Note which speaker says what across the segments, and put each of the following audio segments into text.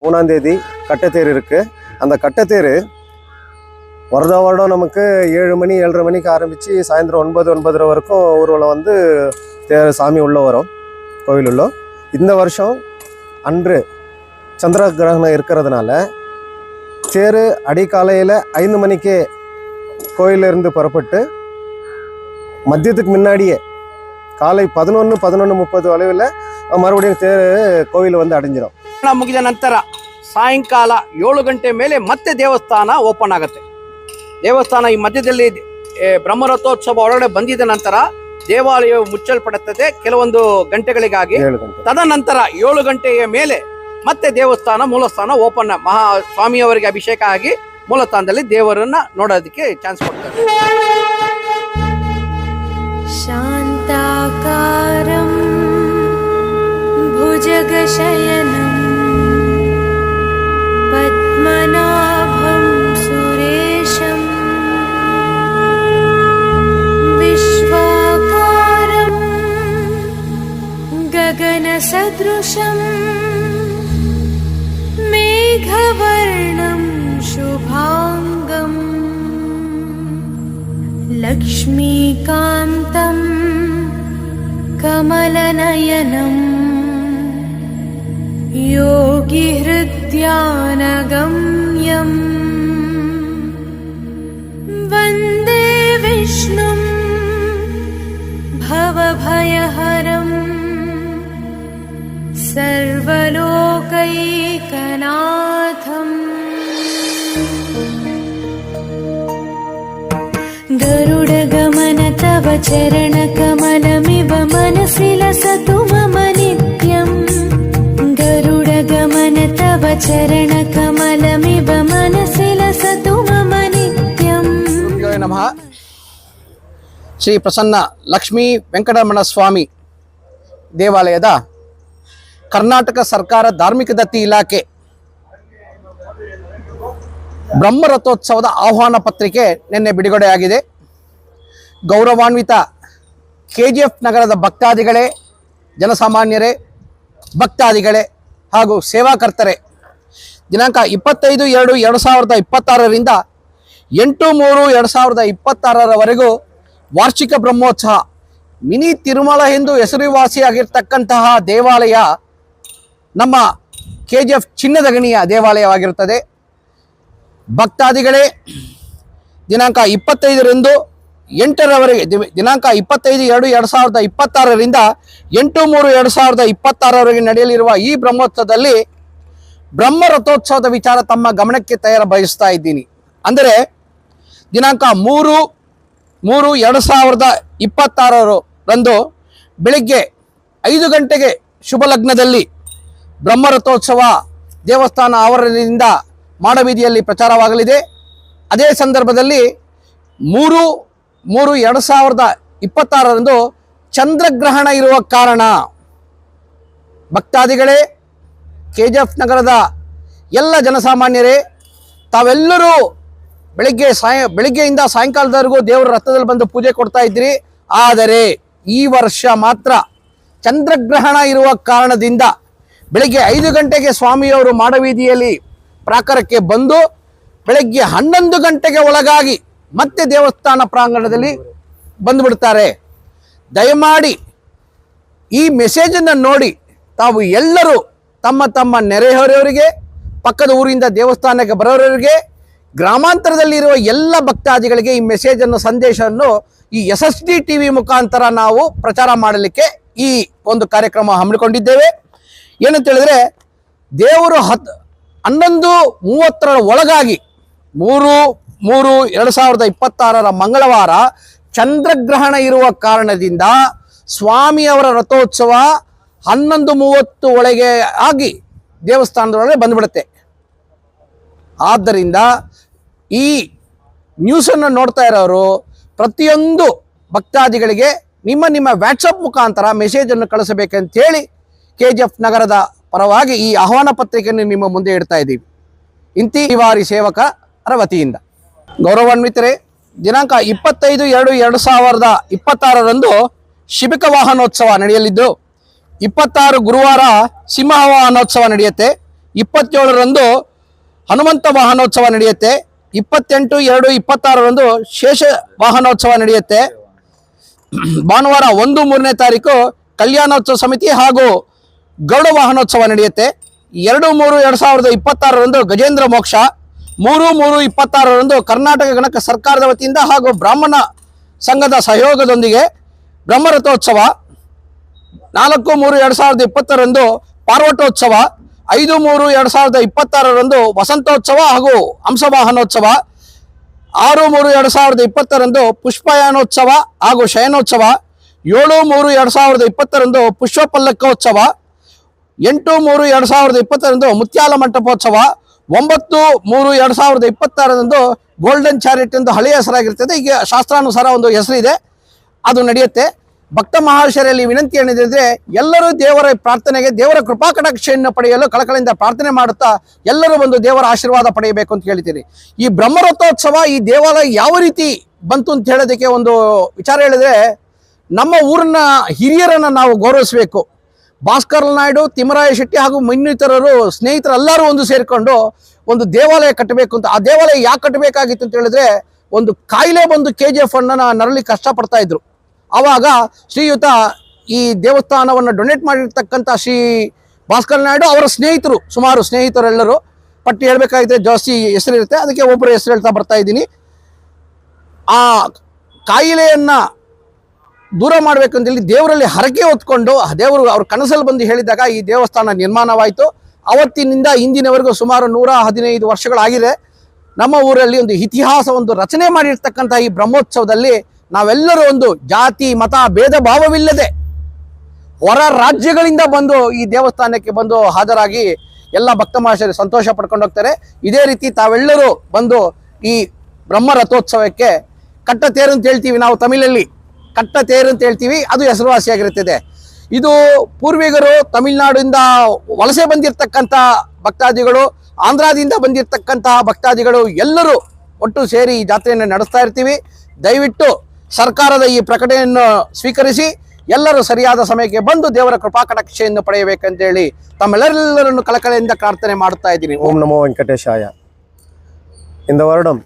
Speaker 1: 3ஆம் தேதி கட்டத்தேர் இருக்குது. அந்த கட்டத்தேர் வருடம் நமக்கு 7 மணி 7:30 மணிக்கு ஆரம்பித்து சாயந்தரம் 9 9:30 வரைக்கும் ஊர்வலம் வந்து சாமி உள்ளே வரும் கோவில் உள்ள. இந்த வருஷம் அன்று சந்திர கிரகணம் இருக்கிறதுனால தேர் அடிக்காலையில் 5 மணிக்கே கோயிலிருந்து புறப்பட்டு மதியத்துக்கு முன்னாடியே காலை 11:30 அளவில் ಮರುಬಡಿயும் தேர் ಕೋವಿಲ್ வந்து ಅಡಂಜಿರೋ.
Speaker 2: ಮುಗಿದ ನಂತರ ಸಾಯಂಕಾಲ 7 ಗಂಟೆ ಮೇಲೆ ಮತ್ತೆ ದೇವಸ್ಥಾನ ಓಪನ್ ಆಗುತ್ತೆ. ದೇವಸ್ಥಾನ ಈ ಮಧ್ಯದಲ್ಲಿ ಬ್ರಹ್ಮರಥೋತ್ಸವ ಒಳಗಡೆ ಬಂದಿದ ನಂತರ ದೇವಾಲಯವು ಮುಚ್ಚಲ್ಪಡುತ್ತದೆ ಕೆಲವೊಂದು ಗಂಟೆಗಳಿಗಾಗಿ. ತದನಂತರ 7 ಗಂಟೆಯ ಮೇಲೆ ಮತ್ತೆ ದೇವಸ್ಥಾನ ಮೂಲಸ್ಥಾನ ಓಪನ್, ಸ್ವಾಮಿಯವರಿಗೆ ಅಭಿಷೇಕ ಆಗಿ ಮೂಲಸ್ಥಾನದಲ್ಲಿ ದೇವರನ್ನ ನೋಡೋದಕ್ಕೆ ಚಾನ್ಸ್ ಕೊಡ್ತಾರೆ.
Speaker 3: ಶಾಂತಾಕಾರಂ ಭುಜಗಶಯನಂ ಪದ್ಮನಾಭಂ ಸುರೇಶಂ ವಿಶ್ವಾಕಾರಂ ಗಗನಸದೃಶಂ ಮೇಘವರ್ಣಂ ಶುಭಾಂಗಂ ಲಕ್ಷ್ಮೀಕಾಂತಂ ಕಮಲನಯನಂ ಯೋಗಿಹೃದ್ಯಾನಗಮ್ಯಂ ವಂದೇ ವಿಷ್ಣುಂ ಭವಭಯಹರಂ ಸರ್ವಲೋಕೈಕನಾಥಂ. ಗರುಡಗಮನ ತವ ಚರಣಕಮಲಮಿವ ಮನಸಿ ಲಸತು ಮಮ ನಿತ್ಯಂ. ಗರುಡಗಮನ ತವ ಚರಣಕಮಲಮಿವ ಮನಸಿ ಲಸತು ಮಮ ನಿತ್ಯಂ.
Speaker 2: ನಮಃ. ಶ್ರೀ ಪ್ರಸನ್ನ ಲಕ್ಷ್ಮೀ ವೆಂಕಟರಮಣ ಸ್ವಾಮಿ ದೇವಾಲಯದ ಕರ್ನಾಟಕ ಸರ್ಕಾರ ಧಾರ್ಮಿಕ ದತ್ತಿ ಇಲಾಖೆ ಬ್ರಹ್ಮರಥೋತ್ಸವದ ಆಹ್ವಾನ ಪತ್ರಿಕೆ ನಿನ್ನೆ ಬಿಡುಗಡೆಯಾಗಿದೆ. ಗೌರವಾನ್ವಿತ KGF ನಗರದ ಭಕ್ತಾದಿಗಳೇ, ಜನಸಾಮಾನ್ಯರೇ, ಭಕ್ತಾದಿಗಳೇ ಹಾಗೂ ಸೇವಾಕರ್ತರೇ, ದಿನಾಂಕ 25/2/2026ರಿಂದ 8/3/2026 ವಾರ್ಷಿಕ ಬ್ರಹ್ಮೋತ್ಸವ ಮಿನಿ ತಿರುಮಲ ಎಂದು ಹೆಸರುವಾಸಿಯಾಗಿರ್ತಕ್ಕಂತಹ ದೇವಾಲಯ ನಮ್ಮ KGF ಚಿನ್ನದ ಗಣಿಯ ದೇವಾಲಯವಾಗಿರುತ್ತದೆ. ಭಕ್ತಾದಿಗಳೇ, ದಿನಾಂಕ 25ರಂದು 8ರವರೆಗೆ, ದಿನಾಂಕ 25/2/2026ರಿಂದ 8/3/2026 ನಡೆಯಲಿರುವ ಈ ಬ್ರಹ್ಮೋತ್ಸವದಲ್ಲಿ ಬ್ರಹ್ಮರಥೋತ್ಸವದ ವಿಚಾರ ತಮ್ಮ ಗಮನಕ್ಕೆ ಬಯಸ್ತಾ ಇದ್ದೀನಿ. ಅಂದರೆ ದಿನಾಂಕ 3/3/2026 ಬೆಳಿಗ್ಗೆ 5 ಗಂಟೆಗೆ ಶುಭ ಲಗ್ನದಲ್ಲಿ ಬ್ರಹ್ಮರಥೋತ್ಸವ ದೇವಸ್ಥಾನ ಆವರಣದಿಂದ ಮಾಡಬೀದಿಯಲ್ಲಿ ಪ್ರಚಾರವಾಗಲಿದೆ. ಅದೇ ಸಂದರ್ಭದಲ್ಲಿ 3/3/2026 ಚಂದ್ರಗ್ರಹಣ ಇರುವ ಕಾರಣ ಭಕ್ತಾದಿಗಳೇ, KGF ನಗರದ ಎಲ್ಲ ಜನಸಾಮಾನ್ಯರೇ, ತಾವೆಲ್ಲರೂ ಬೆಳಿಗ್ಗೆಯಿಂದ ಸಾಯಂಕಾಲದವರೆಗೂ ದೇವರ ರಥದಲ್ಲಿ ಬಂದು ಪೂಜೆ ಕೊಡ್ತಾ ಇದ್ರಿ. ಆದರೆ ಈ ವರ್ಷ ಮಾತ್ರ ಚಂದ್ರಗ್ರಹಣ ಇರುವ ಕಾರಣದಿಂದ ಬೆಳಿಗ್ಗೆ 5 ಗಂಟೆಗೆ ಸ್ವಾಮಿಯವರು ಮಾಡಬೀದಿಯಲ್ಲಿ ಪ್ರಾಕಾರಕ್ಕೆ ಬಂದು ಬೆಳಗ್ಗೆ 11 ಗಂಟೆಗೆ ಒಳಗಾಗಿ ಮತ್ತೆ ದೇವಸ್ಥಾನ ಪ್ರಾಂಗಣದಲ್ಲಿ ಬಂದುಬಿಡ್ತಾರೆ. ದಯಮಾಡಿ ಈ ಮೆಸೇಜನ್ನು ನೋಡಿ ತಾವು ಎಲ್ಲರೂ ತಮ್ಮ ತಮ್ಮ ನೆರೆಹೊರೆಯವರಿಗೆ, ಪಕ್ಕದ ಊರಿಂದ ದೇವಸ್ಥಾನಕ್ಕೆ ಬರೋರಿಗೆ, ಗ್ರಾಮಾಂತರದಲ್ಲಿರುವ ಎಲ್ಲ ಭಕ್ತಾದಿಗಳಿಗೆ ಈ ಮೆಸೇಜನ್ನು, ಸಂದೇಶವನ್ನು ಈ SSD TV ಮುಖಾಂತರ ನಾವು ಪ್ರಚಾರ ಮಾಡಲಿಕ್ಕೆ ಈ ಒಂದು ಕಾರ್ಯಕ್ರಮ ಹಮ್ಮಿಕೊಂಡಿದ್ದೇವೆ. ಏನಂತ ಹೇಳಿದ್ರೆ, ದೇವರು 11:30 ಒಳಗಾಗಿ 3/3/2026 ಮಂಗಳವಾರ ಚಂದ್ರಗ್ರಹಣ ಇರುವ ಕಾರಣದಿಂದ ಸ್ವಾಮಿಯವರ ರಥೋತ್ಸವ 11:30 ಒಳಗೆ ಆಗಿ ದೇವಸ್ಥಾನದೊಳಗೆ ಬಂದುಬಿಡುತ್ತೆ. ಆದ್ದರಿಂದ ಈ ನ್ಯೂಸನ್ನು ನೋಡ್ತಾ ಇರೋರು ಪ್ರತಿಯೊಂದು ಭಕ್ತಾದಿಗಳಿಗೆ ನಿಮ್ಮ ವಾಟ್ಸಪ್ ಮುಖಾಂತರ ಮೆಸೇಜನ್ನು ಕಳಿಸಬೇಕಂತ ಹೇಳಿ KGF ನಗರದ ಪರವಾಗಿ ಈ ಆಹ್ವಾನ ಪತ್ರಿಕೆಯನ್ನು ನಿಮ್ಮ ಮುಂದೆ ಇಡ್ತಾ ಇದ್ದೀವಿ. ಇಂತಿ ನಿವಾರಿ ಸೇವಕರ ವತಿಯಿಂದ. ಗೌರವಾನ್ವಿತರೇ, ದಿನಾಂಕ 25/2/2026 ಶಿಬಿಕ ವಾಹನೋತ್ಸವ ನಡೆಯಲಿದ್ದು, 26 ಗುರುವಾರ ಸಿಂಹ ವಾಹನೋತ್ಸವ ನಡೆಯುತ್ತೆ. 27ರಂದು ಹನುಮಂತ ವಾಹನೋತ್ಸವ ನಡೆಯುತ್ತೆ. 28/2/26ರಂದು ಶೇಷ ವಾಹನೋತ್ಸವ ನಡೆಯುತ್ತೆ. ಭಾನುವಾರ 1-3ನೇ ತಾರೀಕು ಕಲ್ಯಾಣೋತ್ಸವ ಸಮಿತಿ ಹಾಗೂ ಗರುಡ ವಾಹನೋತ್ಸವ ನಡೆಯುತ್ತೆ. 2-3/2026ರಂದು ಗಜೇಂದ್ರ ಮೋಕ್ಷ, 3-3/26ರಂದು ಕರ್ನಾಟಕ ಗಣಕ ಸರ್ಕಾರದ ವತಿಯಿಂದ ಹಾಗೂ ಬ್ರಾಹ್ಮಣ ಸಂಘದ ಸಹಯೋಗದೊಂದಿಗೆ ಬ್ರಹ್ಮರಥೋತ್ಸವ, 4-3/2020ರಂದು ಪಾರ್ವಟೋತ್ಸವ, 5-3/2026ರಂದು ವಸಂತೋತ್ಸವ ಹಾಗೂ ಹಂಸವಾಹನೋತ್ಸವ, 6-3/2020ರಂದು ಪುಷ್ಪಯಾನೋತ್ಸವ ಹಾಗೂ ಶಯನೋತ್ಸವ, 7-3/2020ರಂದು ಪುಷ್ಪಪಲ್ಲಕ್ಕೋತ್ಸವ, 8-3/2020ರಂದು ಮುತ್ಯಾಲ ಮಂಟಪೋತ್ಸವ, 9-3/2026ರಂದು ಗೋಲ್ಡನ್ ಚಾರಿಟ್ ಎಂದು ಹಳೆಯ ಹೆಸರಾಗಿರ್ತದೆ, ಈಗ ಶಾಸ್ತ್ರಾನುಸಾರ ಒಂದು ಹೆಸರಿದೆ, ಅದು ನಡೆಯುತ್ತೆ. ಭಕ್ತ ಮಹಾಶಯರಲ್ಲಿ ವಿನಂತಿ ಏನಿದೆ, ಎಲ್ಲರೂ ದೇವರ ಪ್ರಾರ್ಥನೆಗೆ, ದೇವರ ಕೃಪಾ ಕಟಾಕ್ಷೆಯನ್ನು ಪಡೆಯಲು ಕಳಕಳಿಯಿಂದ ಪ್ರಾರ್ಥನೆ ಮಾಡುತ್ತಾ ಎಲ್ಲರೂ ಬಂದು ದೇವರ ಆಶೀರ್ವಾದ ಪಡೆಯಬೇಕು ಅಂತ ಹೇಳ್ತೀನಿ. ಈ ಬ್ರಹ್ಮರಥೋತ್ಸವ ಈ ದೇವಾಲಯ ಯಾವ ರೀತಿ ಬಂತು ಅಂತ ಹೇಳೋದಕ್ಕೆ ಒಂದು ವಿಚಾರ ಹೇಳಿದ್ರೆ, ನಮ್ಮ ಊರಿನ ಹಿರಿಯರನ್ನು ನಾವು ಗೌರವಿಸಬೇಕು. ಭಾಸ್ಕರ್ ನಾಯ್ಡು, ತಿಮ್ಮರಾಯ ಶೆಟ್ಟಿ ಹಾಗೂ ಇನ್ನಿತರರು ಸ್ನೇಹಿತರೆಲ್ಲರೂ ಒಂದು ಸೇರಿಕೊಂಡು ಒಂದು ದೇವಾಲಯ ಕಟ್ಟಬೇಕು ಅಂತ. ಆ ದೇವಾಲಯ ಯಾಕೆ ಕಟ್ಟಬೇಕಾಗಿತ್ತು ಅಂತ ಹೇಳಿದ್ರೆ, ಒಂದು ಕಾಯಿಲೆ ಬಂದು KGF ಅಣ್ಣನ ನರಳಿ ಕಷ್ಟಪಡ್ತಾ ಇದ್ರು. ಆವಾಗ ಶ್ರೀಯುತ ಈ ದೇವಸ್ಥಾನವನ್ನು ಡೊನೇಟ್ ಮಾಡಿರ್ತಕ್ಕಂಥ ಶ್ರೀ ಭಾಸ್ಕರ್ ನಾಯ್ಡು ಅವರ ಸ್ನೇಹಿತರು, ಸುಮಾರು ಸ್ನೇಹಿತರೆಲ್ಲರೂ, ಪಟ್ಟಿ ಹೇಳಬೇಕಾಗಿದ್ರೆ ಜಾಸ್ತಿ ಹೆಸರಿರುತ್ತೆ, ಅದಕ್ಕೆ ಒಬ್ಬರು ಹೆಸರು ಹೇಳ್ತಾ ಬರ್ತಾ ಇದ್ದೀನಿ. ಆ ಕಾಯಿಲೆಯನ್ನು ದೂರ ಮಾಡಬೇಕಂತೇಳಿ ದೇವರಲ್ಲಿ ಹರಕೆ ಹೊತ್ಕೊಂಡು ದೇವರು ಅವ್ರ ಕನಸಲ್ಲಿ ಬಂದು ಹೇಳಿದಾಗ ಈ ದೇವಸ್ಥಾನ ನಿರ್ಮಾಣವಾಯಿತು. ಅವತ್ತಿನಿಂದ ಇಂದಿನವರೆಗೂ ಸುಮಾರು 115 ವರ್ಷಗಳಾಗಿದೆ. ನಮ್ಮ ಊರಲ್ಲಿ ಒಂದು ಇತಿಹಾಸ, ಒಂದು ರಚನೆ ಮಾಡಿರ್ತಕ್ಕಂಥ ಈ ಬ್ರಹ್ಮೋತ್ಸವದಲ್ಲಿ ನಾವೆಲ್ಲರೂ ಒಂದು ಜಾತಿ ಮತ ಭೇದ ಭಾವವಿಲ್ಲದೆ ಹೊರ ರಾಜ್ಯಗಳಿಂದ ಬಂದು ಈ ದೇವಸ್ಥಾನಕ್ಕೆ ಬಂದು ಹಾಜರಾಗಿ ಎಲ್ಲ ಭಕ್ತ ಮಹಾಶಯರು ಸಂತೋಷ ಪಡ್ಕೊಂಡು ಹೋಗ್ತಾರೆ. ಇದೇ ರೀತಿ ತಾವೆಲ್ಲರೂ ಬಂದು ಈ ಬ್ರಹ್ಮ ರಥೋತ್ಸವಕ್ಕೆ ಕಟ್ಟತೇರು ಅಂತ ಹೇಳ್ತೀವಿ ನಾವು ತಮಿಳಲ್ಲಿ, ಕಟ್ಟತೇರು ಅಂತ ಹೇಳ್ತೀವಿ, ಅದು ಹೆಸರುವಾಸಿಯಾಗಿರುತ್ತದೆ. ಇದು ಪೂರ್ವಿಕರು ತಮಿಳುನಾಡಿಂದ ವಲಸೆ ಬಂದಿರತಕ್ಕಂಥ ಭಕ್ತಾದಿಗಳು, ಆಂಧ್ರದಿಂದ ಬಂದಿರತಕ್ಕಂತಹ ಭಕ್ತಾದಿಗಳು ಎಲ್ಲರೂ ಒಟ್ಟು ಸೇರಿ ಈ ಜಾತ್ರೆಯನ್ನು ನಡೆಸ್ತಾ ಇರ್ತೀವಿ. ದಯವಿಟ್ಟು ಸರ್ಕಾರದ ಈ ಪ್ರಕಟಣೆಯನ್ನು ಸ್ವೀಕರಿಸಿ ಎಲ್ಲರೂ ಸರಿಯಾದ ಸಮಯಕ್ಕೆ ಬಂದು ದೇವರ ಕೃಪಾ ಕಟಾಕ್ಷೆಯನ್ನು ಪಡೆಯಬೇಕಂತೇಳಿ ತಮ್ಮೆಲ್ಲರನ್ನು ಕಳಕಳಿಯಿಂದ ಪ್ರಾರ್ಥನೆ ಮಾಡುತ್ತಾ ಇದ್ದೀನಿ.
Speaker 1: ಓಂ ನಮೋ ವೆಂಕಟೇಶಾಯ. இந்த வருடம்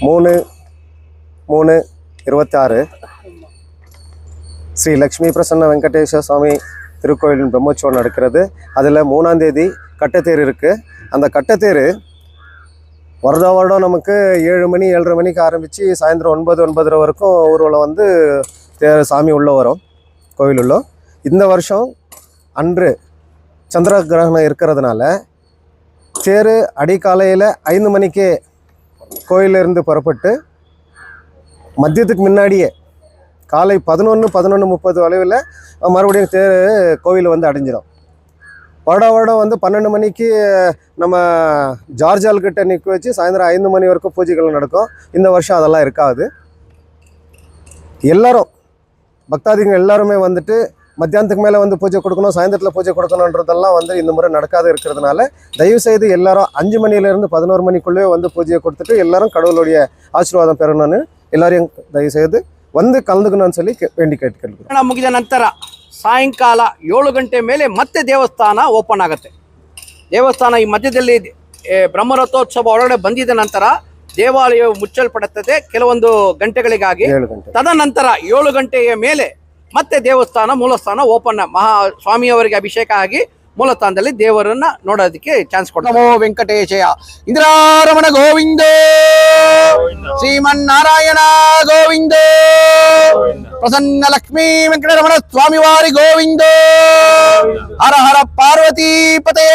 Speaker 1: 3/3/26 ஸ்ரீ லக்ஷ்மி பிரசன்ன வெங்கடேஸ்வர சுவாமி திருக்கோயிலின் பிரம்மோற்சவம் நடக்கிறது. அதில் 3ஆம் தேதி கட்டத்தேர் இருக்குது. அந்த கட்டத்தேர் வருடம் நமக்கு 7 மணி 7:30 மணிக்கு ஆரம்பித்து சாயந்தரம் 9-9:30 வரைக்கும் ஊர்வலம் வந்து சாமி உள்ளே வரும் கோவில். இந்த வருஷம் அன்று சந்திர கிரகணம் இருக்கிறதுனால தேர் அடிக்காலையில் 5 மணிக்கே கோயிலிருந்து புறப்பட்டு மதியத்துக்கு முன்னாடியே காலை 11-11:30 அளவில் மறுபடியும் தேர் கோவில் வந்து அடைஞ்சிடும். வருடம் வந்து 12 மணிக்கு நம்ம ஜார்ஜ் ஹால்கிட்ட நிற்க வச்சு சாயந்தரம் 5 மணி வரைக்கும் பூஜைகள் நடக்கும். இந்த வருஷம் அதெல்லாம் இருக்காது. எல்லாரும் பக்தாதிகள் எல்லாருமே வந்துட்டு மத்தியானத்துக்கு மேலே வந்து பூஜை கொடுக்கணும், சாயந்தரத்தில் பூஜை கொடுக்கணுன்றதெல்லாம் வந்து இந்த முறை நடக்காது இருக்கிறதுனால தயவுசெய்து எல்லாரும் 5 மணிலேருந்து 11 மணிக்குள்ளே வந்து பூஜையை கொடுத்துட்டு எல்லாரும் கடவுளுடைய ஆசீர்வாதம் பெறணும்னு எல்லாரையும் தயவுசெய்து வந்து கலந்துக்கணும்னு சொல்லி வேண்டி கேட்டுக்கிறேன்.
Speaker 2: ಮುಗಿದ ನಂತರ ಸಾಯಂಕಾಲ 7 ಗಂಟೆ ಮೇಲೆ ಮತ್ತೆ ದೇವಸ್ಥಾನ ಓಪನ್ ಆಗುತ್ತೆ. ದೇವಸ್ಥಾನ ಈ ಮಧ್ಯದಲ್ಲಿ ಬ್ರಹ್ಮರಥೋತ್ಸವ ಒಳಗಡೆ ಬಂದಿದ ನಂತರ ದೇವಾಲಯವು ಮುಚ್ಚಲ್ಪಡುತ್ತದೆ ಕೆಲವೊಂದು ಗಂಟೆಗಳಿಗಾಗಿ.
Speaker 1: 7 ಗಂಟೆ
Speaker 2: ತದನಂತರ 7 ಗಂಟೆಯ ಮೇಲೆ ಮತ್ತೆ ದೇವಸ್ಥಾನ ಮೂಲಸ್ಥಾನ ಓಪನ್, ಸ್ವಾಮಿಯವರಿಗೆ ಅಭಿಷೇಕ ಆಗಿ ಮೂಲಸ್ಥಾನದಲ್ಲಿ ದೇವರನ್ನ ನೋಡೋದಕ್ಕೆ ಚಾನ್ಸ್ ಕೊಡ್ತಾರೆ. ನಮೋ ವೆಂಕಟೇಶಯ. ಇಂದ್ರಾರಮಣ ಗೋವಿಂದ, ಶ್ರೀಮನ್ನಾರಾಯಣ ಗೋವಿಂದ, ಪ್ರಸನ್ನ ಲಕ್ಷ್ಮೀ ವೆಂಕಟರಮಣ ಸ್ವಾಮಿ ವಾರಿ ಗೋವಿಂದ, ಹರ ಹರ ಪಾರ್ವತಿ ಪತೇ.